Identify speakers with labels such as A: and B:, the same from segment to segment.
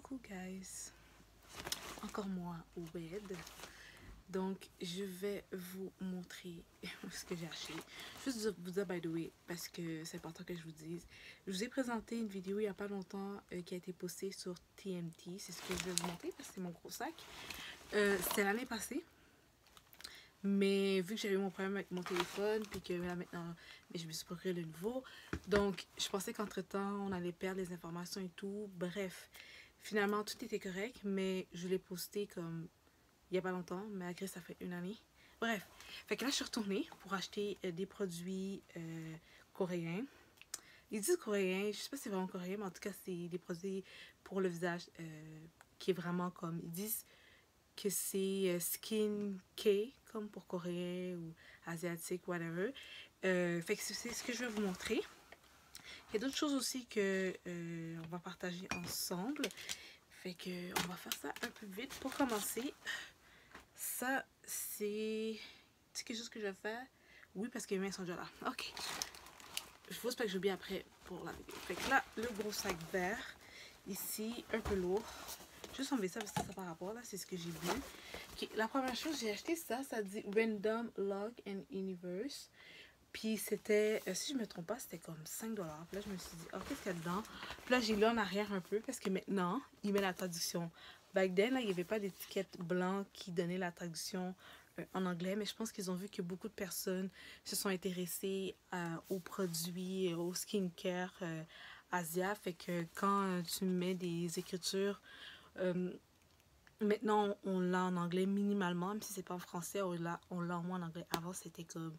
A: Coucou guys, encore moi Wed. Donc je vais vous montrer ce que j'ai acheté. Juste vous dire by the way, parce que c'est important que je vous dise. Je vous ai présenté une vidéo il n'y a pas longtemps qui a été postée sur TMT. C'est ce que je vais vous montrer parce que c'est mon gros sac. C'était l'année passée. Mais vu que j'avais eu mon problème avec mon téléphone, puis que là maintenant, je me suis procuré le nouveau. Donc, je pensais qu'entre temps, on allait perdre les informations et tout. Bref, finalement, tout était correct, mais je l'ai posté comme il n'y a pas longtemps, malgré ça fait une année. Bref, fait que là, je suis retournée pour acheter des produits coréens. Ils disent coréens, je sais pas si c'est vraiment coréen, mais en tout cas, c'est des produits pour le visage qui est vraiment comme. Ils disent que c'est Skin K, comme pour coréen ou asiatique, whatever. Fait que c'est ce que je vais vous montrer. Il y a d'autres choses aussi que on va partager ensemble. Fait que on va faire ça un peu vite. Pour commencer, ça c'est quelque chose que je vais faire. Oui, parce que mes mains sont déjà là. Ok. Je vous pas que j'oublie après pour la vidéo. Fait que là, le gros sac vert, ici, un peu lourd. Juste enlever ça parce que ça par rapport là, c'est ce que j'ai vu. Okay, la première chose, j'ai acheté ça, ça dit Random Log and Universe. Puis c'était, si je me trompe pas, c'était comme 5$. Puis là, je me suis dit, oh, qu'est-ce qu'il y a dedans? Puis là, j'ai lu en arrière un peu parce que maintenant, il met la traduction. Back then, là, il n'y avait pas d'étiquette blanc qui donnait la traduction en anglais, mais je pense qu'ils ont vu que beaucoup de personnes se sont intéressées aux produits, au skincare Asia. Fait que quand tu mets des écritures, maintenant on l'a en anglais minimalement, même si c'est pas en français, on l'a au moins en anglais. Avant, c'était comme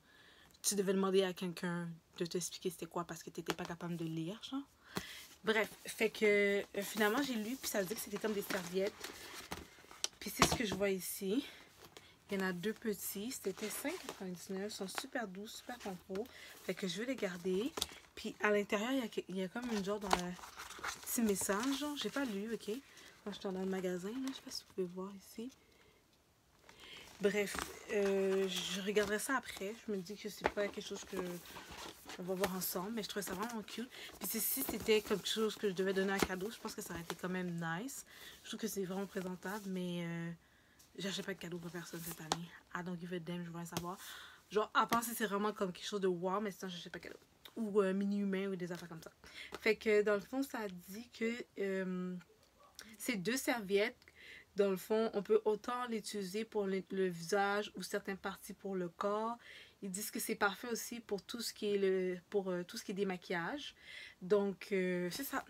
A: tu devais demander à quelqu'un de t'expliquer c'était quoi parce que tu n'étais pas capable de lire, genre. Bref, fait que finalement j'ai lu, puis ça dit que c'était comme des serviettes. Puis c'est ce que je vois ici. Il y en a deux petits, c'était 5,99$, ils sont super doux, super confort. Fait que je vais les garder. Puis à l'intérieur, il y a comme une genre de petit message, genre, j'ai pas lu, ok? Quand je suis dans le magasin, là, je sais pas si vous pouvez voir ici. Bref, je regarderai ça après. Je me dis que c'est pas quelque chose que on va voir ensemble, mais je trouvais ça vraiment cute. Puis si c'était quelque chose que je devais donner en cadeau, je pense que ça aurait été quand même nice. Je trouve que c'est vraiment présentable, mais j'achète pas de cadeau pour personne cette année. I don't give a damn, je veux savoir. Genre, à part si c'est vraiment comme quelque chose de wow, mais sinon j'achète pas de cadeau. Ou mini-humain ou des affaires comme ça. Fait que dans le fond, ça dit que c'est deux serviettes. Dans le fond, on peut autant l'utiliser pour le visage ou certaines parties pour le corps. Ils disent que c'est parfait aussi pour tout ce qui est tout ce qui est démaquillage. Donc c'est ça.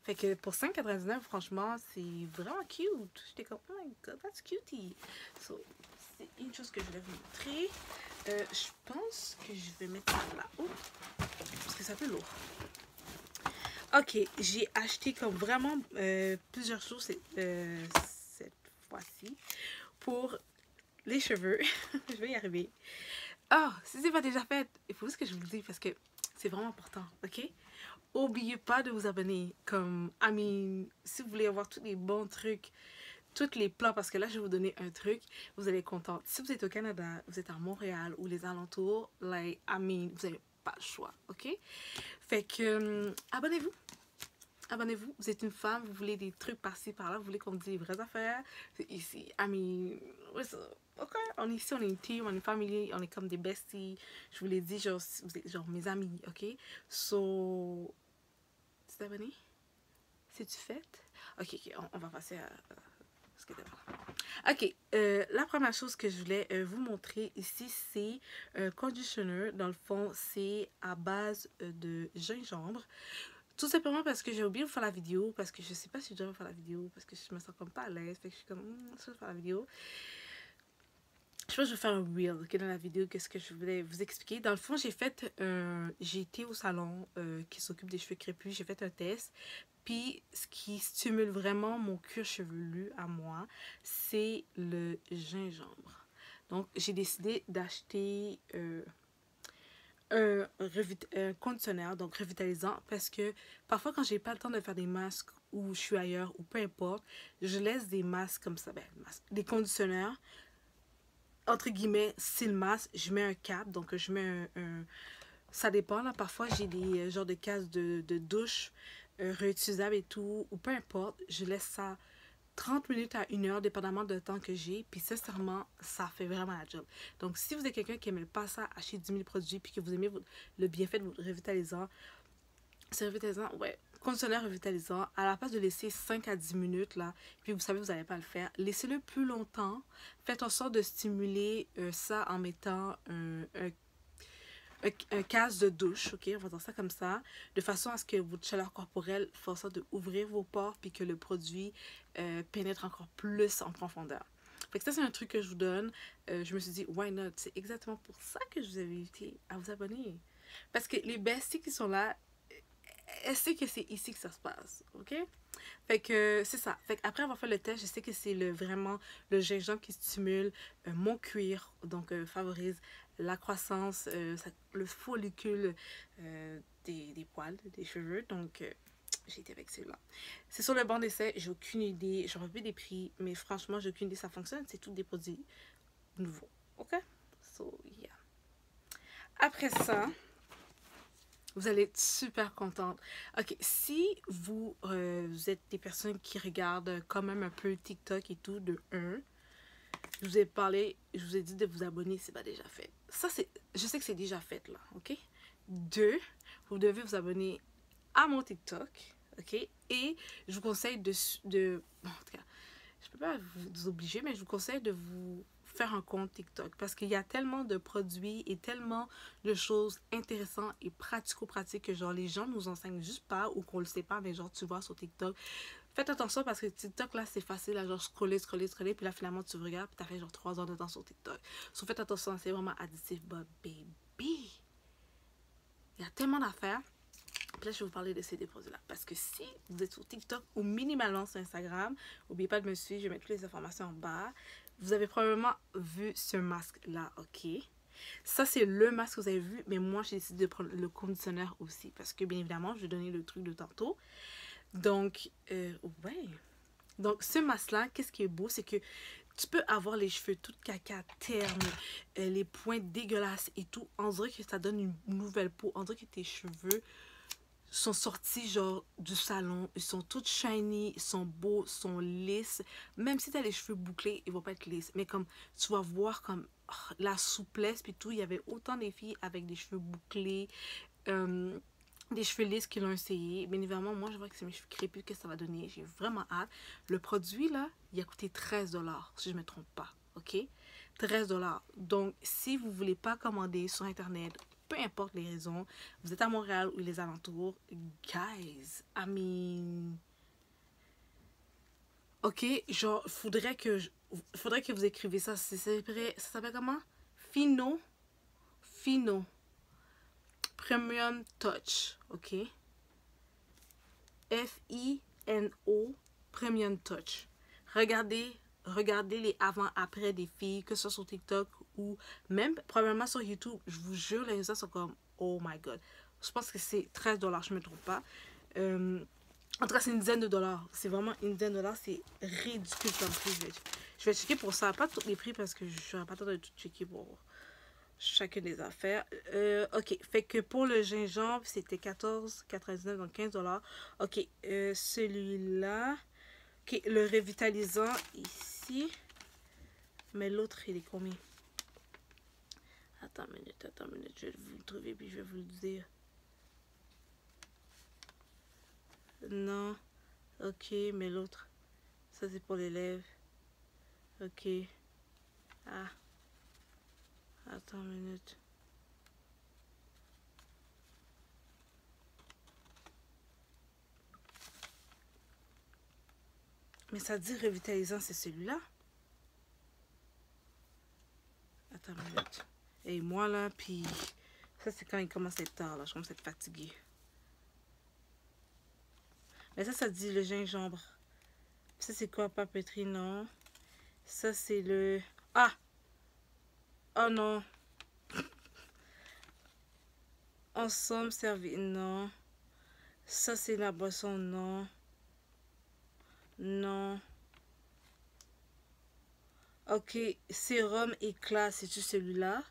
A: Fait que pour 5,99$, franchement, c'est vraiment cute. J'étais comme, oh my god, that's cutie. So, c'est une chose que je vais vous montrer. Je pense que je vais mettre ça là-haut. Parce que c'est un peu lourd. Ok, j'ai acheté comme vraiment plusieurs choses cette fois-ci pour les cheveux. Je vais y arriver. Ah, si c'est pas déjà fait, il faut juste que je vous le dise parce que c'est vraiment important, ok? Oubliez pas de vous abonner. Comme, si vous voulez avoir tous les bons trucs, tous les plans, parce que là, je vais vous donner un truc, vous allez être content. Si vous êtes au Canada, vous êtes à Montréal ou les alentours, like, vous n'avez pas le choix, ok? Fait que, abonnez-vous. Abonnez-vous, vous êtes une femme, vous voulez des trucs par-ci, par-là, vous voulez qu'on dise des vraies affaires. Ici, ok, on est ici, on est une team, on est une famille, on est comme des besties. Je vous l'ai dit, genre, vous êtes genre mes amis, ok? So, tu t'es abonné? C'est-tu fait? Ok, on va passer à ce que t'as. Ok, la première chose que je voulais vous montrer ici, c'est un conditioner. Dans le fond, c'est à base de gingembre. Tout simplement parce que j'ai oublié de faire la vidéo, parce que je sais pas si je dois faire la vidéo, parce que je me sens comme pas à l'aise, fait que je suis comme, je vais faire la vidéo. Je pense que je vais faire un reel, ok, dans la vidéo, qu'est-ce que je voulais vous expliquer. Dans le fond, j'ai été au salon qui s'occupe des cheveux crépus, j'ai fait un test. Puis, ce qui stimule vraiment mon cuir chevelu à moi, c'est le gingembre. Donc, j'ai décidé d'acheter un conditionneur, donc revitalisant, parce que parfois quand j'ai pas le temps de faire des masques ou je suis ailleurs ou peu importe, je laisse des masques comme ça, des conditionneurs, entre guillemets, c'est le masque, je mets un cap, donc je mets ça dépend, là, parfois j'ai des genres de cases de douche réutilisable et tout, ou peu importe, je laisse ça 30 minutes à 1 heure, dépendamment du temps que j'ai. Puis sincèrement, ça fait vraiment la job. Donc, si vous êtes quelqu'un qui n'aime pas ça, acheter 10 000 produits, puis que vous aimez le bienfait de votre revitalisant, c'est revitalisant, ouais. Conditionnaire revitalisant, à la place de laisser 5 à 10 minutes, là, puis vous savez que vous n'allez pas le faire, laissez-le plus longtemps. Faites en sorte de stimuler ça en mettant un casse de douche, ok, on va dire ça comme ça, de façon à ce que votre chaleur corporelle fasse en sorte d'ouvrir vos pores puis que le produit pénètre encore plus en profondeur. Fait que ça, c'est un truc que je vous donne. Je me suis dit, why not? C'est exactement pour ça que je vous avais invité à vous abonner. Parce que les besties qui sont là, elles savent que c'est ici que ça se passe, ok? Fait que c'est ça. Fait qu'après avoir fait le test, je sais que c'est vraiment le gingembre qui stimule mon cuir, donc favorise la croissance, le follicule des poils, des cheveux. Donc, j'ai été avec celui-là. C'est sur le banc d'essai, j'ai aucune idée. J'aurais vu des prix, mais franchement, j'ai aucune idée. Ça fonctionne, c'est tous des produits nouveaux. Ok? So, yeah. Après ça, vous allez être super contente. Ok, si vous êtes des personnes qui regardent quand même un peu TikTok et tout, de 1, je vous ai parlé, je vous ai dit de vous abonner, c'est pas déjà fait. Ça, je sais que c'est déjà fait là, ok? 2, vous devez vous abonner à mon TikTok, ok? Et je vous conseille bon, en tout cas, je peux pas vous obliger, mais je vous conseille de vous faire un compte TikTok parce qu'il y a tellement de produits et tellement de choses intéressantes et pratico-pratiques que genre les gens nous enseignent juste pas ou qu'on le sait pas, mais genre tu vois sur TikTok. Faites attention parce que TikTok là c'est facile à genre scroller puis là finalement tu regardes puis t'as fait genre 3 heures de temps sur TikTok. So faites attention, c'est vraiment addictif, but baby, il y a tellement d'affaires. Puis là, je vais vous parler de ces deux produits-là. Parce que si vous êtes sur TikTok ou minimalement sur Instagram, n'oubliez pas de me suivre, je vais mettre toutes les informations en bas. Vous avez probablement vu ce masque-là, ok? Ça, c'est le masque que vous avez vu, mais moi, j'ai décidé de prendre le conditionnaire aussi. Parce que, bien évidemment, je vais donner le truc de tantôt. Donc, ouais. Donc, ce masque-là, qu'est-ce qui est beau, c'est que tu peux avoir les cheveux tout caca, ternes, les pointes dégueulasses et tout. On dirait que ça donne une nouvelle peau. On dirait que tes cheveux sont sortis genre du salon, ils sont tous shiny, ils sont beaux, ils sont lisses. Même si tu as les cheveux bouclés, ils vont pas être lisses. Mais comme tu vas voir comme la souplesse puis tout, il y avait autant des filles avec des cheveux bouclés, des cheveux lisses qui l'ont essayé. Bien évidemment, moi je vois que c'est mes cheveux crépus que ça va donner. J'ai vraiment hâte. Le produit là, il a coûté 13$ si je me trompe pas, ok? 13$. Donc si vous voulez pas commander sur internet, peu importe les raisons, vous êtes à Montréal ou les alentours, guys, I mean, ok, genre, faudrait que vous écrivez ça. Ça s'appelle comment? Fino Premium Touch, ok? Fino Premium Touch. Regardez les avant-après des filles, que ce soit sur TikTok ou même probablement sur YouTube. Je vous jure, les résultats sont comme, oh my god. Je pense que c'est 13$, je me trompe pas. En tout cas, c'est une dizaine de dollars. C'est vraiment une dizaine de dollars. C'est ridicule comme prix. Je vais checker pour ça. Pas tous les prix parce que je n'aurai pas le temps de tout checker pour chacune des affaires. Ok, fait que pour le gingembre, c'était 14,99$, donc 15$. Ok, celui-là. Ok, le revitalisant ici. Mais l'autre, il est combien? Attends une minute. Je vais vous le trouver puis je vais vous le dire. Non. Ok, mais l'autre. Ça, c'est pour les lèvres. Ok. Ah. Attends une minute. Mais ça dit revitalisant, c'est celui-là? Attends une minute. Et moi, là, puis... Ça, c'est quand il commence à être tard, là. Je commence à être fatiguée. Mais ça dit le gingembre. Ça, c'est quoi, papeterie? Non. Ça, c'est le... Ah! Oh non! Ensemble servi. Non. Ça, c'est la boisson. Non. Non. Ok. Sérum éclat. C'est-tu celui-là?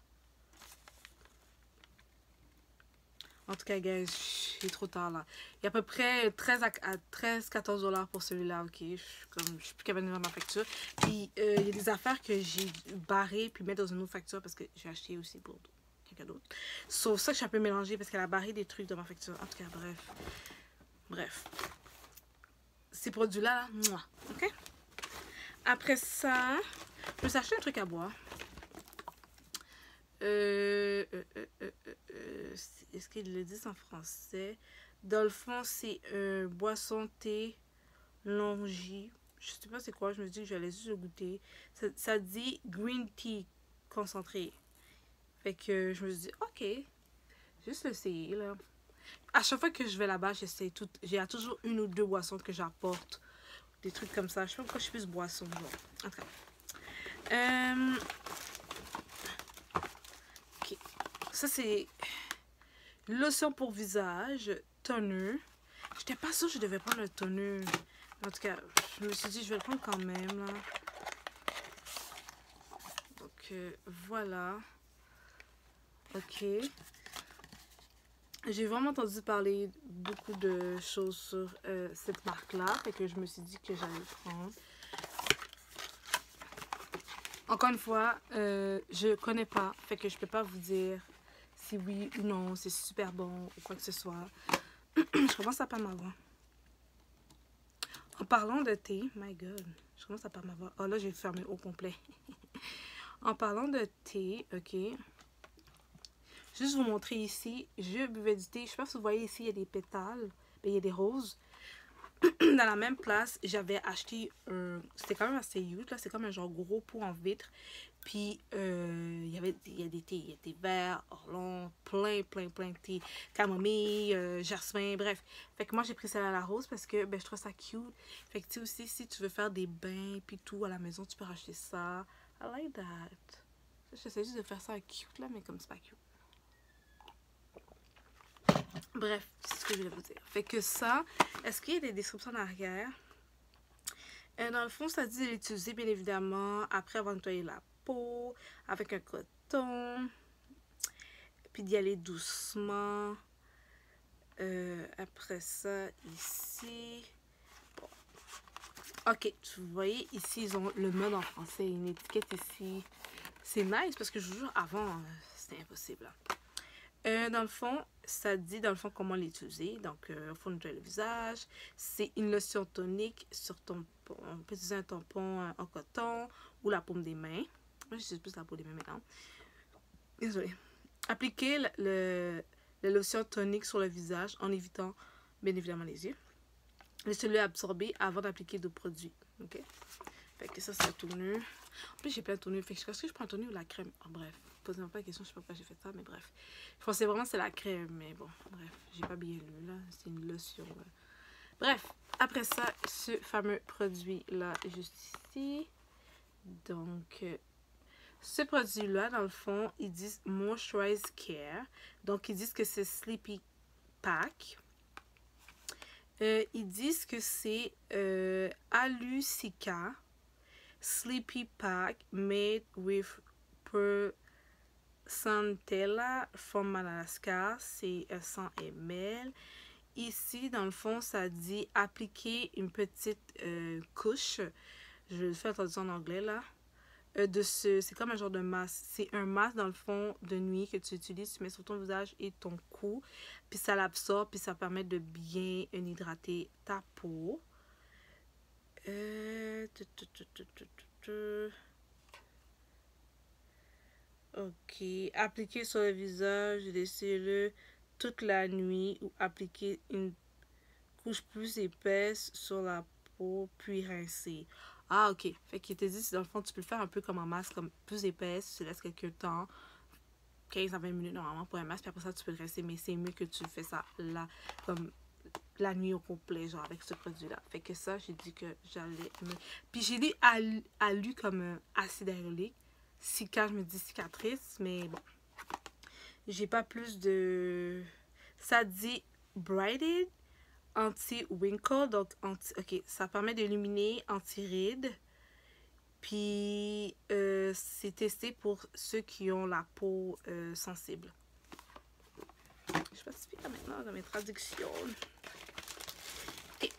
A: En tout cas, guys, il est trop tard là. Il y a à peu près 13-14 $ pour celui-là, ok. Je suis plus capable de voir ma facture. Puis il y a des affaires que j'ai barrées puis mettre dans une autre facture parce que j'ai acheté aussi pour quelqu'un d'autre. Sauf ça que je suis un peu mélangée parce qu'elle a barré des trucs dans ma facture. En tout cas, bref. Ces produits-là, moi, ok. Après ça, je me suis acheté un truc à boire. Est-ce qu'ils le disent en français? Dans le fond, c'est boisson thé longi. Je sais pas c'est quoi, je me dis que j'allais juste le goûter. Ça dit green tea concentré. Fait que je me suis dit, ok, juste l'essayer là. À chaque fois que je vais là-bas, j'essaie tout. J'ai toujours une ou deux boissons que j'apporte. Des trucs comme ça. Je sais pas pourquoi je suis plus boisson. Genre. En tout cas. Ok. Ça, c'est lotion pour visage, toner. J'étais pas sûre que je devais prendre le toner. En tout cas, je me suis dit, je vais le prendre quand même. Là. Donc, voilà. Ok. J'ai vraiment entendu parler beaucoup de choses sur cette marque-là. Fait que je me suis dit que j'allais le prendre. Encore une fois, je connais pas. Fait que je peux pas vous dire si oui ou non, c'est super bon ou quoi que ce soit. Je commence à pas m'avoir. En parlant de thé, my god, je commence à pas m'avoir. Oh là, j'ai fermé au complet. En parlant de thé, ok. Juste vous montrer ici, je buvais du thé. Je sais pas si vous voyez ici, il y a des pétales. Il y a des roses. Dans la même place, j'avais acheté un... C'était quand même assez huge, là. C'est comme un genre gros pot en vitre. Puis, il y a des thés. Il y a des verts, orlons, plein de thés. Camomille, jasmin, bref. Fait que moi, j'ai pris celle à la rose parce que ben, je trouve ça cute. Fait que tu sais aussi, si tu veux faire des bains puis tout à la maison, tu peux racheter ça. I like that. J'essaie juste de faire ça cute, là, mais comme c'est pas cute. Bref, c'est ce que je voulais vous dire. Fait que ça, est-ce qu'il y a des descriptions en arrière? Dans le fond, ça dit de l'utiliser, bien évidemment, après avoir nettoyé la peau, avec un coton. Puis d'y aller doucement. Après ça, ici. Bon. Ok, vous voyez, ici, ils ont le mode en français. Une étiquette ici. C'est nice parce que je vous jure, avant, c'était impossible. Dans le fond, ça dit dans le fond comment l'utiliser. Donc, il faut nettoyer le visage. C'est une lotion tonique sur ton tampon. On peut utiliser un tampon en coton ou la paume des mains. Moi, j'utilise plus la paume des mains maintenant. Désolée. Appliquez la lotion tonique sur le visage en évitant bien évidemment les yeux. Laissez-le absorber avant d'appliquer d'autres produits. Ok? Fait que ça, c'est le toner. En plus, j'ai plein de toner. Fait que est-ce que je prends un toner ou la crème? Oh, bref. Posez-moi pas la question, je sais pas pourquoi j'ai fait ça, mais bref. Je pensais vraiment que c'est la crème, mais bon, bref. J'ai pas bien lu, là. C'est une lotion. Bref. Après ça, ce fameux produit-là, juste ici. Donc, ce produit-là, dans le fond, ils disent Moisturize Care. Donc, ils disent que c'est Sleepy Pack. Ils disent que c'est Alucica Sleepy Pack made with Santella from Madagascar. C'est 100 ml. Ici, dans le fond, ça dit appliquer une petite couche. Je vais le faire en traduction en anglais là. C'est comme un genre de masque. C'est un masque dans le fond de nuit que tu utilises. Tu mets sur ton visage et ton cou. Puis ça l'absorbe. Puis ça permet de bien hydrater ta peau. Ok. Appliquer sur le visage. Laissez-le toute la nuit. Ou appliquer une couche plus épaisse sur la peau. Puis rincer. Ah, ok. Fait qu'il te dit, dans le fond, tu peux le faire un peu comme un masque, comme plus épaisse. Tu laisses quelques temps. 15 à 20 minutes normalement pour un masque. Puis après ça, tu peux le rincer. Mais c'est mieux que tu fais ça là, comme la nuit au complet, genre avec ce produit-là. Fait que ça, j'ai dit que j'allais me... Puis j'ai dit alu comme acide hyaluronique. Je me dis cicatrice. Mais bon. J'ai pas plus de... Ça dit brighted. Anti-wrinkle, donc ok, ça permet d'illuminer, anti-rides. Puis c'est testé pour ceux qui ont la peau sensible. Je sais j'aspire maintenant dans mes traductions. Et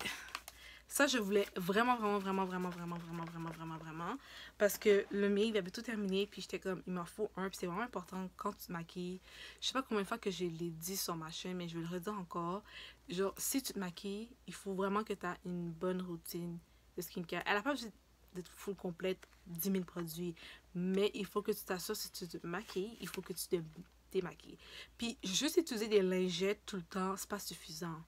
A: ça, je voulais vraiment, parce que le mien, il avait tout terminé, puis j'étais comme, il m'en faut un, puis c'est vraiment important quand tu te maquilles. Je sais pas combien de fois que je l'ai dit sur ma chaîne, mais je vais le redire encore. Genre, si tu te maquilles, il faut vraiment que tu aies une bonne routine de skincare. Elle n'a pas besoin d'être full complète, 10 000 produits, mais il faut que tu t'assures, si tu te maquilles, il faut que tu te démaquilles. Puis, juste utiliser des lingettes tout le temps, c'est pas suffisant.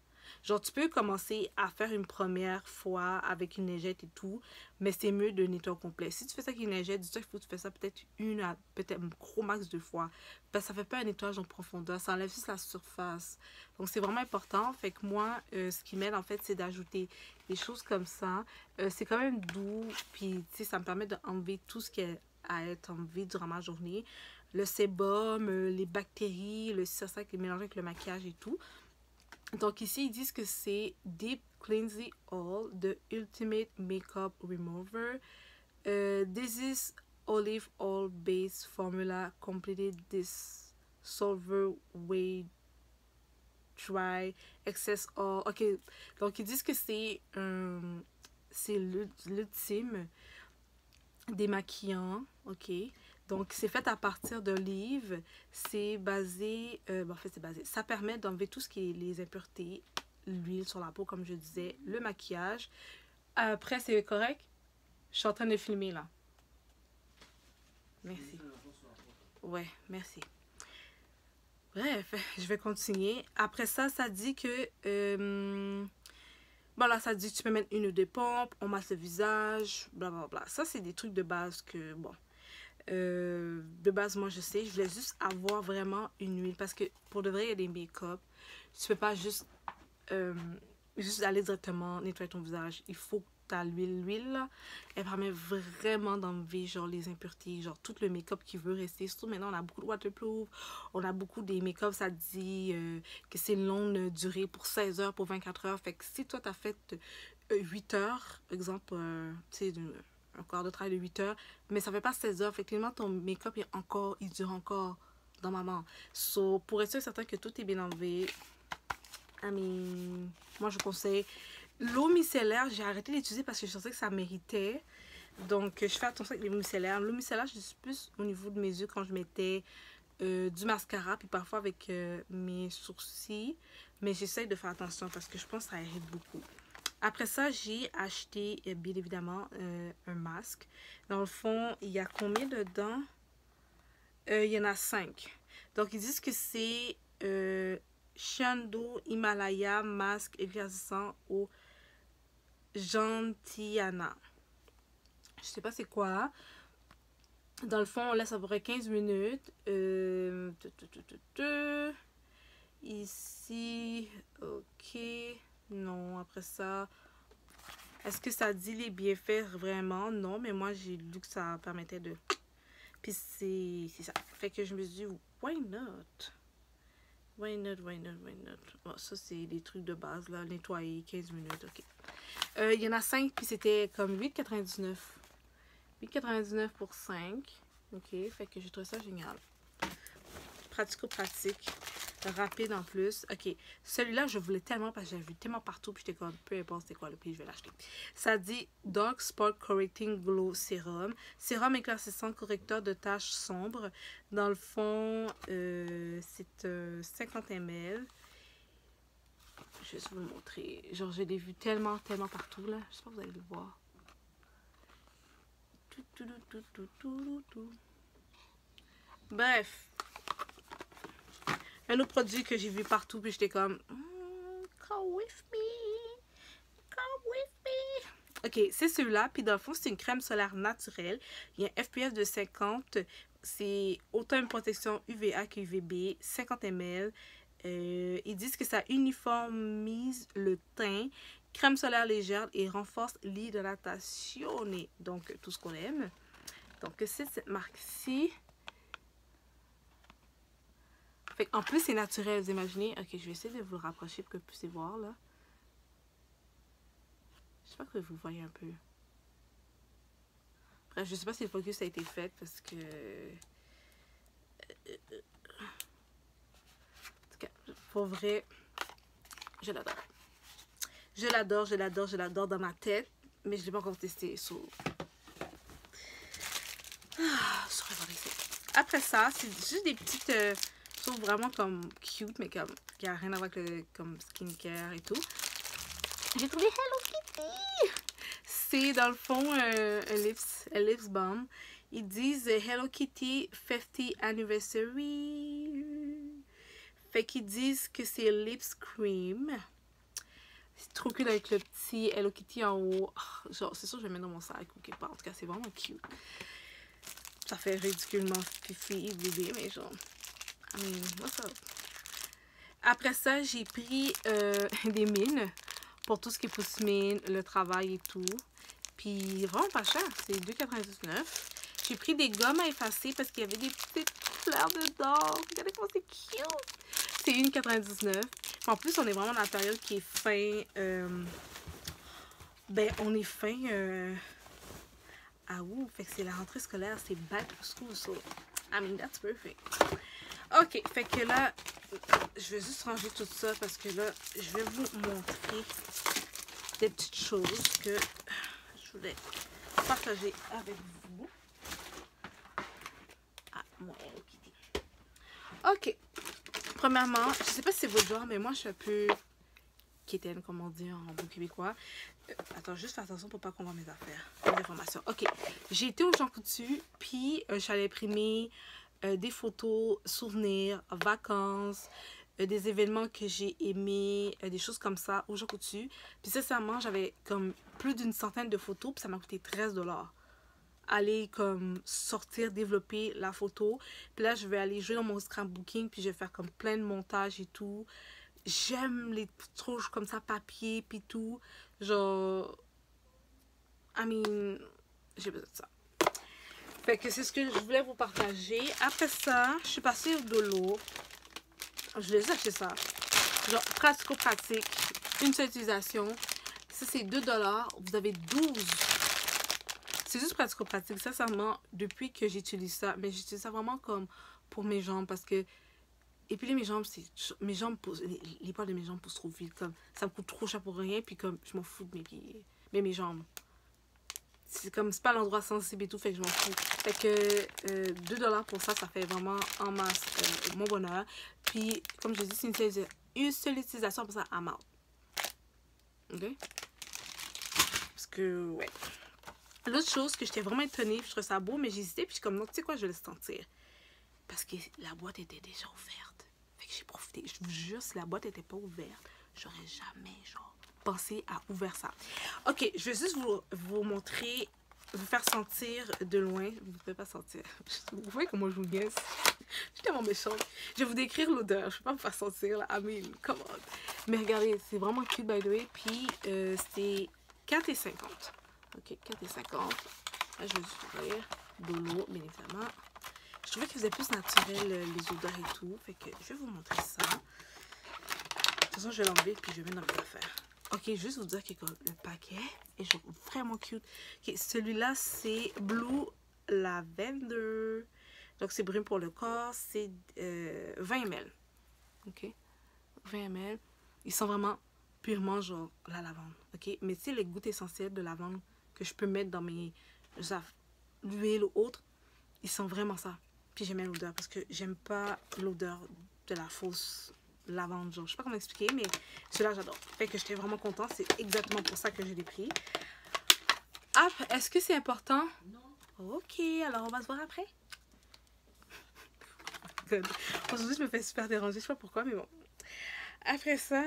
A: Genre, tu peux commencer à faire une première fois avec une lingette et tout, mais c'est mieux de nettoyer au complet. Si tu fais ça avec une lingette, dis-toi qu'il faut que tu fais ça peut-être une à peut-être gros max 2 fois. Parce que ça fait pas un nettoyage en profondeur, ça enlève juste la surface. Donc, c'est vraiment important. Fait que moi, ce qui m'aide en fait, c'est d'ajouter des choses comme ça. C'est quand même doux, puis tu sais, ça me permet d'enlever tout ce qui est à être enlevé durant ma journée. Le sébum, les bactéries, le ça qui est mélangé avec le maquillage et tout. Donc ici, ils disent que c'est Deep Cleansing All, the Ultimate Makeup Remover. This is olive oil based formula completed this solver way dry excess oil. Ok, donc ils disent que c'est l'ultime démaquillant. Ok. Donc, c'est fait à partir d'olives. C'est basé... en fait, c'est basé... Ça permet d'enlever tout ce qui est les impuretés, l'huile sur la peau, comme je disais, le maquillage. Après, c'est correct? Je suis en train de filmer, là. Merci. Ouais, merci. Bref, je vais continuer. Après ça, ça dit que... bon, là, ça dit que tu peux mettre une ou deux pompes, on masse le visage, blablabla. Ça, c'est des trucs de base que, bon... de base, moi je sais, je voulais juste avoir vraiment une huile parce que pour de vrai, il y a des make-up, tu peux pas juste aller directement nettoyer ton visage. Il faut que tu as l'huile. L'huile, là, elle permet vraiment d'enlever genre les impuretés, genre tout le make-up qui veut rester. Surtout maintenant, on a beaucoup de waterproof, on a beaucoup des make-up, ça dit que c'est une longue durée pour 16 heures, pour 24 heures. Fait que si toi, tu as fait 8 heures, exemple, tu sais, un quart de travail de 8 heures, mais ça fait pas 16 heures. Effectivement, ton make-up il dure encore dans ma main. So, pour être certain que tout est bien enlevé, moi je conseille l'eau micellaire. J'ai arrêté d'utiliser parce que je pensais que ça méritait. Donc, je fais attention avec les micellaires. L'eau micellaire, je suis plus au niveau de mes yeux quand je mettais du mascara, puis parfois avec mes sourcils. Mais j'essaye de faire attention parce que je pense que ça aide beaucoup. Après ça, j'ai acheté, bien évidemment, un masque. Dans le fond, il y a combien dedans? Il y en a 5. Donc, ils disent que c'est Shando Himalaya masque éclaircissant au Gentiana. Je sais pas c'est quoi. Dans le fond, on laisse à peu près 15 minutes. Ici, ok. Non, après ça... Est-ce que ça dit les bienfaits vraiment? Non, mais moi, j'ai lu que ça permettait de... Puis c'est ça. Fait que je me suis dit, why not? Why not? Bon, ça, c'est des trucs de base, là. Nettoyer, 15 minutes, ok. Il y en a 5, puis c'était comme 8,99. 8,99 pour 5. Ok, fait que j'ai trouvé ça génial. Pratico-pratique. Rapide en plus. Ok, celui-là, je voulais tellement parce que j'avais vu tellement partout. Puis j'étais comme, peu importe c'était quoi le prix, je vais l'acheter. Ça dit Dark Spot Correcting Glow Serum. Sérum éclaircissant correcteur de taches sombres. Dans le fond, c'est 50 ml. Je vais juste vous le montrer. Genre, je l'ai vu tellement partout là. J'espère que vous allez le voir. Bref. Un autre produit que j'ai vu partout, puis j'étais comme, come with me, come with me. Ok, c'est celui-là, puis dans le fond, c'est une crème solaire naturelle. Il y a un FPF de 50, c'est autant une protection UVA qu'UVB, 50 ml. Ils disent que ça uniformise le teint, crème solaire légère et renforce l'hydratation. Donc, tout ce qu'on aime. Donc, c'est cette marque-ci. En plus, c'est naturel, vous imaginez. Ok, je vais essayer de vous le rapprocher pour que vous puissiez voir, là. J'espère que vous voyez un peu. Bref, je sais pas si le focus a été fait parce que... En tout cas, Pour vrai, je l'adore. Je l'adore, je l'adore, je l'adore dans ma tête. Mais je ne l'ai pas encore testé. Après ça, c'est juste des petites choses vraiment comme cute, mais comme qui n'a rien à voir avec le comme skincare et tout. J'ai trouvé Hello Kitty! C'est dans le fond un lips balm. Ils disent Hello Kitty 50th Anniversary. Fait qu'ils disent que c'est lips cream. C'est trop cool avec le petit Hello Kitty en haut. Oh, genre, c'est sûr que je vais mettre dans mon sac ou quelque part. En tout cas, c'est vraiment cute. Ça fait ridiculement fifi bébé, mais genre, I mean, what's up? Après ça, j'ai pris des mines pour tout ce qui est pousse mine, le travail et tout. Puis vraiment pas cher, c'est 2,99. J'ai pris des gommes à effacer parce qu'il y avait des petites fleurs dedans. Regardez comment c'est cute! C'est 1,99. En plus, on est vraiment dans la période qui est fin. Ben, on est fin. Ah ouh, fait que c'est la rentrée scolaire, c'est back to school, so I mean that's perfect. Ok, fait que là, je vais juste ranger tout ça parce que là, je vais vous montrer des petites choses que je voulais partager avec vous. Ah, mon Hello Kitty. Ok, premièrement, je sais pas si c'est votre genre, mais moi je suis un peu quétaine, comme on dit en bon québécois. Attends, juste fais attention pour pas qu'on voit mes affaires, mes informations. Ok, j'ai été au Jean Coutu, puis j'allais imprimer des photos, souvenirs, vacances, des événements que j'ai aimés, des choses comme ça au Jean Coutu. Puis sincèrement, j'avais comme plus d'une centaine de photos, puis ça m'a coûté 13 $. Aller comme sortir, développer la photo. Puis là, je vais aller jouer dans mon scrapbooking, puis je vais faire comme plein de montages et tout. J'aime les trucs comme ça, papier, puis tout. Genre, I mean, j'ai besoin de ça. Fait que c'est ce que je voulais vous partager. Après ça, je suis passée au Dolo. Je voulais juste acheter ça. Genre, pratico-pratique. Une seule utilisation. Ça, c'est 2 $. Vous avez 12. C'est juste pratico-pratique. Sincèrement, depuis que j'utilise ça, mais j'utilise ça vraiment comme pour mes jambes parce que épiler mes jambes, c'est mes jambes poussent, les poils de mes jambes poussent trop vite, comme ça me coûte trop cher pour rien, puis comme je m'en fous de mes pieds, mais mes jambes, c'est comme c'est pas l'endroit sensible et tout, fait que je m'en fous. Fait que 2 $ pour ça, ça fait vraiment en masse mon bonheur. Puis comme je dis, c'est une seule utilisation pour ça à mort. Ok, parce que ouais. L'autre chose que j'étais vraiment étonnée, puis je trouvais ça beau, mais j'hésitais, puis je suis comme non, tu sais quoi, je vais le sentir parce que la boîte était déjà ouverte. Fait que j'ai profité. Je vous jure, si la boîte n'était pas ouverte, j'aurais jamais, genre, pensé à ouvrir ça. Ok, je vais juste vous montrer, vous faire sentir de loin. Vous ne pouvez pas sentir. Vous voyez comment je vous guesse? Je suis tellement méchante. Je vais vous décrire l'odeur. Je ne vais pas vous faire sentir, là. I mean, come on. Mais regardez, c'est vraiment cute, by the way. Puis, c'est 4,50 $. Ok, 4,50 $. Là, je vais juste ouvrir de l'eau, bien évidemment. Je trouvais qu'il faisait plus naturel les odeurs et tout. Fait que je vais vous montrer ça. De toute façon, je vais l'enlever puis je vais mettre dans mes affaires. Ok, juste vous dire que le paquet est vraiment cute. Okay, celui-là, c'est Blue Lavender. Donc, c'est brun pour le corps. C'est 20 ml. Ok, 20 ml. Ils sont vraiment purement genre la lavande. Ok, mais tu sais, les gouttes essentielles de lavande que je peux mettre dans mes l'huile ou autre, ils sont vraiment ça. Puis j'aime bien l'odeur parce que j'aime pas l'odeur de la fausse lavande. Genre, je sais pas comment expliquer, mais celui-là j'adore. Fait que j'étais vraiment contente. C'est exactement pour ça que je l'ai pris. Ah, est-ce que c'est important? Non. Ok, alors on va se voir après. Aujourd'hui, je me fais super déranger. Je sais pas pourquoi, mais bon. Après ça,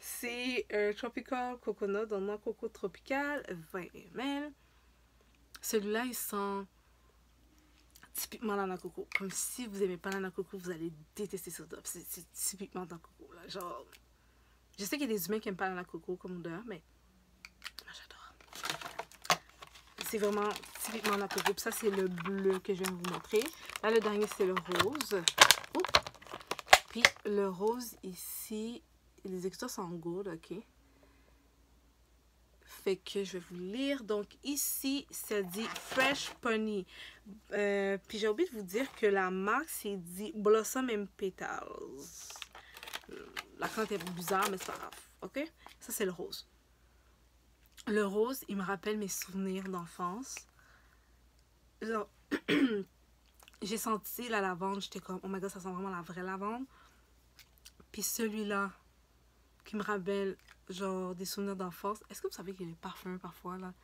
A: c'est Tropical Coconut dans noix coco tropical, 20 ml. Celui-là, il sent typiquement l'ananas coco. Comme si vous aimez pas l'ananas coco, vous allez détester ça. C'est typiquement dans coco. Là. Genre, je sais qu'il y a des humains qui aiment pas l'ananas coco comme odeur, mais moi j'adore. C'est vraiment typiquement l'ananas coco. Puis ça, c'est le bleu que je viens de vous montrer. Là, le dernier, c'est le rose. Oh. Puis le rose ici, les extras sont en gold, ok. fait que je vais vous lire. Donc ici, ça dit Fresh Pony. Puis j'ai oublié de vous dire que la marque, c'est dit Blossom and Petals. La carte est bizarre, mais c'est pas grave. Ok? Ça, c'est le rose. Le rose, il me rappelle mes souvenirs d'enfance. Genre, j'ai senti la lavande, j'étais comme, oh my god, ça sent vraiment la vraie lavande. Puis celui-là, qui me rappelle, genre, des souvenirs d'enfance. Est-ce que vous savez qu'il y a des parfums parfois, là?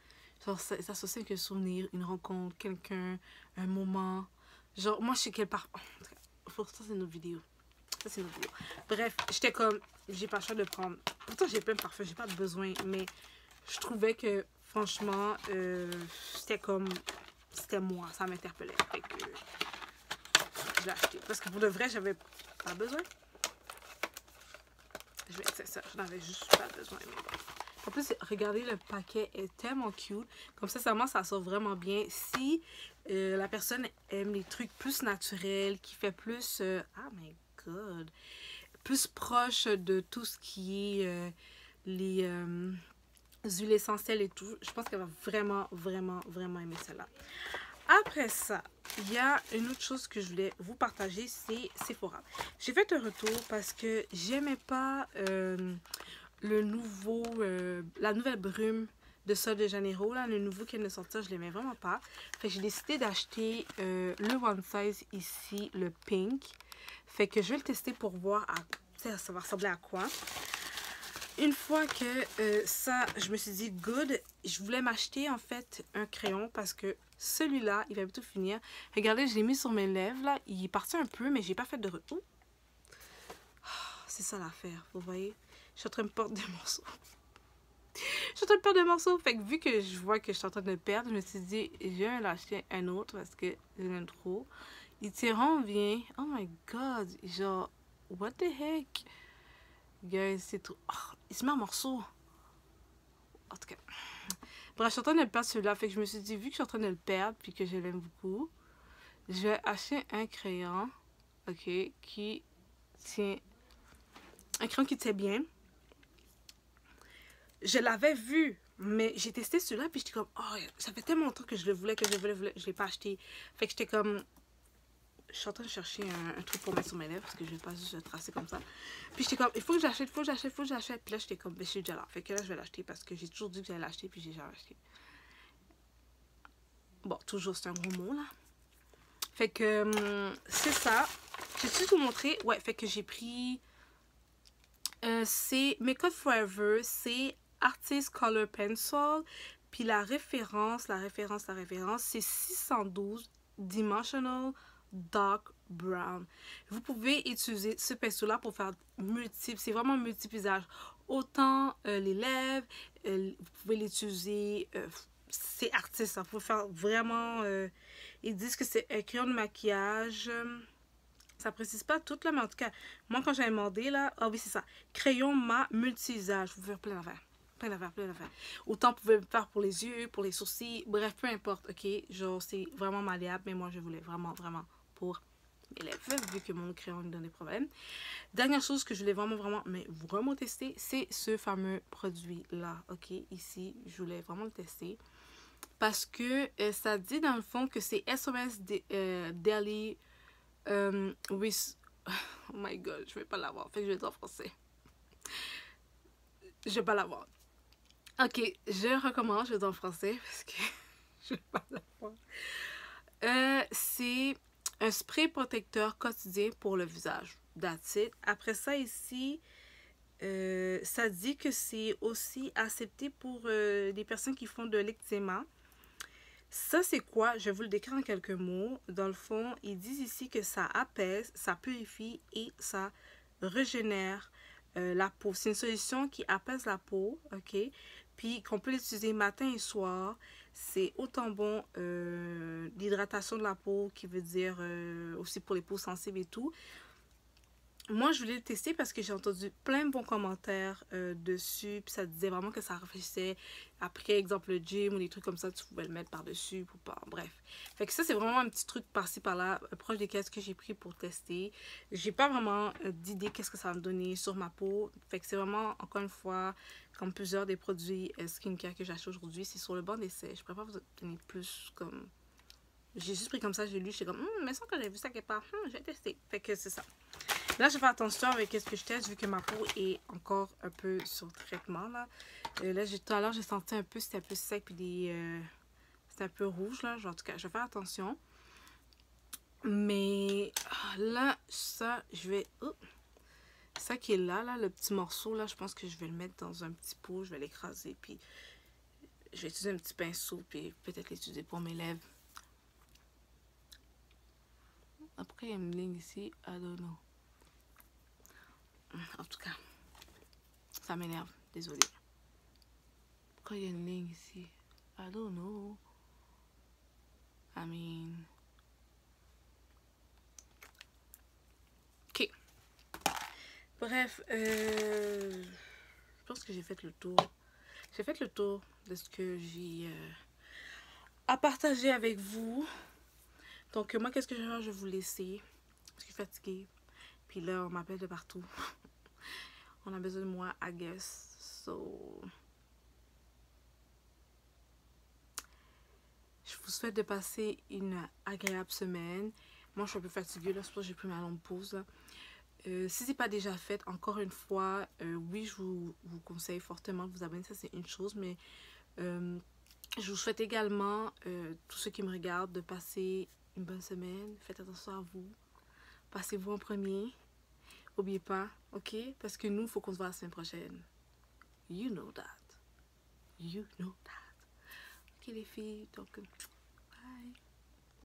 A: Genre, ça s'associe avec un souvenir, une rencontre, quelqu'un, un moment. Genre, moi, je sais quel parfum. Ça, c'est une autre vidéo. Ça, c'est une autre vidéo. Bref, j'étais comme, j'ai pas le choix de prendre. Pourtant, j'ai plein de parfums, j'ai pas de besoin, mais je trouvais que, franchement, c'était comme, c'était moi, ça m'interpellait. Fait que, je l'ai acheté. Parce que pour de vrai, j'avais pas besoin. Je vais essayer ça, j'en avais juste pas besoin. Mais bon. En plus, regardez, le paquet est tellement cute. Comme ça, ça sort vraiment bien. Si la personne aime les trucs plus naturels, qui fait plus, oh my god, plus proche de tout ce qui est les huiles essentielles et tout, je pense qu'elle va vraiment, vraiment, vraiment aimer celle-là. Après ça, il y a une autre chose que je voulais vous partager, c'est Sephora. J'ai fait un retour parce que j'aimais pas le nouveau, la nouvelle brume de Sol de Janeiro, là, le nouveau qui vient de sortir, je l'aimais vraiment pas. Fait que j'ai décidé d'acheter le One Size ici, le pink. Fait que je vais le tester pour voir ça va ressembler à quoi. Une fois que ça, je me suis dit good, je voulais m'acheter en fait un crayon parce que celui-là, il va bientôt finir. Regardez, je l'ai mis sur mes lèvres là, il est parti un peu mais j'ai pas fait de retour. Oh, c'est ça l'affaire, vous voyez. Je suis en train de perdre des morceaux. Je suis en train de perdre des morceaux, fait que vu que je vois que je suis en train de le perdre, je me suis dit, je vais en acheter un autre parce que je l'aime trop. Il tire bien. Oh my god, genre, what the heck? Guys, c'est trop... Oh, il se met en morceaux. En tout cas. Bref, je suis en train de le perdre celui-là. Fait que je me suis dit, vu que je suis en train de le perdre, puis que je l'aime beaucoup, je vais acheter un crayon, ok, qui tient... Un crayon qui tient bien. Je l'avais vu, mais j'ai testé celui-là, puis j'étais comme, oh, ça fait tellement longtemps que je le voulais, je l'ai pas acheté. Fait que j'étais comme... Je suis en train de chercher un truc pour mettre sur mes lèvres parce que je vais pas juste tracer comme ça. Puis j'étais comme, il faut que j'achète, faut que j'achète. Puis là, j'étais comme, ben, je suis déjà là. Fait que là, je vais l'acheter parce que j'ai toujours dit que j'allais l'acheter, puis j'ai jamais acheté. Bon, toujours, c'est un gros mot, là. Fait que, c'est ça. J'ai tout vous montrer. Ouais, fait que j'ai pris... c'est Make Up Forever, c'est Artist Color Pencil. Puis la référence, c'est 612 Dimensional Dark Brown. Vous pouvez utiliser ce pinceau-là pour faire multiples, c'est vraiment multi-visages. Autant les lèvres, vous pouvez l'utiliser, c'est artiste, ça peut faire vraiment, ils disent que c'est un crayon de maquillage, ça précise pas tout là, mais en tout cas, moi quand j'avais demandé là, ah oui c'est ça, crayon mat multi-visage, vous pouvez faire plein d'affaires. Plein d'affaires. Autant vous pouvez le faire pour les yeux, pour les sourcils, bref, peu importe, ok? Genre, c'est vraiment malléable, mais moi, je voulais vraiment, vraiment pour mes lèvres, vu que mon crayon me donne des problèmes. Dernière chose que je voulais vraiment tester, c'est ce fameux produit-là, ok? Ici, je voulais vraiment le tester. Parce que ça dit dans le fond que c'est SOS Daily with... Oh my god, je vais pas l'avoir, fait que je vais dire en français. Je vais pas l'avoir. Ok, je recommence, je vais dire en français parce que je vais pas l'avoir. C'est un spray protecteur quotidien pour le visage. That's it. Après ça, ici, ça dit que c'est aussi accepté pour les personnes qui font de l'eczéma. Ça, c'est quoi? Je vais vous le décrire en quelques mots. Dans le fond, ils disent ici que ça apaise, ça purifie et ça régénère la peau. C'est une solution qui apaise la peau, ok? Puis qu'on peut l'utiliser matin et soir. C'est autant bon l'hydratation de la peau, qui veut dire aussi pour les peaux sensibles et tout. moi, je voulais le tester parce que j'ai entendu plein de bons commentaires dessus. Puis ça disait vraiment que ça rafraîchissait. Après, exemple, le gym ou des trucs comme ça, tu pouvais le mettre par-dessus pour pas. Bref. Fait que ça, c'est vraiment un petit truc par-ci par-là, proche des caisses que j'ai pris pour tester. J'ai pas vraiment d'idée qu'est-ce que ça va me donner sur ma peau. Fait que c'est vraiment, encore une fois, comme plusieurs des produits skincare que j'achète aujourd'hui, c'est sur le banc d'essai. Je préfère vous donner plus comme. J'ai juste pris comme ça, j'ai lu, j'étais comme, mais ça, quand j'ai vu ça quelque part, je vais tester. Fait que c'est ça. Là, je fais attention avec ce que je teste vu que ma peau est encore un peu sur traitement. Là, là tout à l'heure, j'ai senti un peu, c'était un peu sec puis c'était un peu rouge. Là. Genre, en tout cas, je vais faire attention. Mais là, ça, je vais... Oh, ça qui est là, le petit morceau, là, je pense que je vais le mettre dans un petit pot. Je vais l'écraser puis je vais utiliser un petit pinceau puis peut-être l'utiliser pour mes lèvres. Après, il y a une ligne ici. I don't know. En tout cas, ça m'énerve. Désolée. Pourquoi il y a une ligne ici? I don't know. I mean... Ok. Bref, je pense que j'ai fait le tour. J'ai fait le tour de ce que j'ai à partager avec vous. Donc, moi, qu'est-ce que je vais faire? Je vais vous laisser. Je suis fatiguée. Puis là, on m'appelle de partout. On a besoin de moi, I guess. So... Je vous souhaite de passer une agréable semaine. Moi, je suis un peu fatiguée. Là, c'est pour ça que j'ai pris ma longue pause. Là. Si ce n'est pas déjà fait, encore une fois, oui, je vous conseille fortement de vous abonner. Ça, c'est une chose. Mais je vous souhaite également, tous ceux qui me regardent, de passer une bonne semaine. Faites attention à vous. Passez-vous en premier. N'oubliez pas, ok? Parce que nous, il faut qu'on se voit la semaine prochaine. You know that. You know that. Ok, les filles. Donc...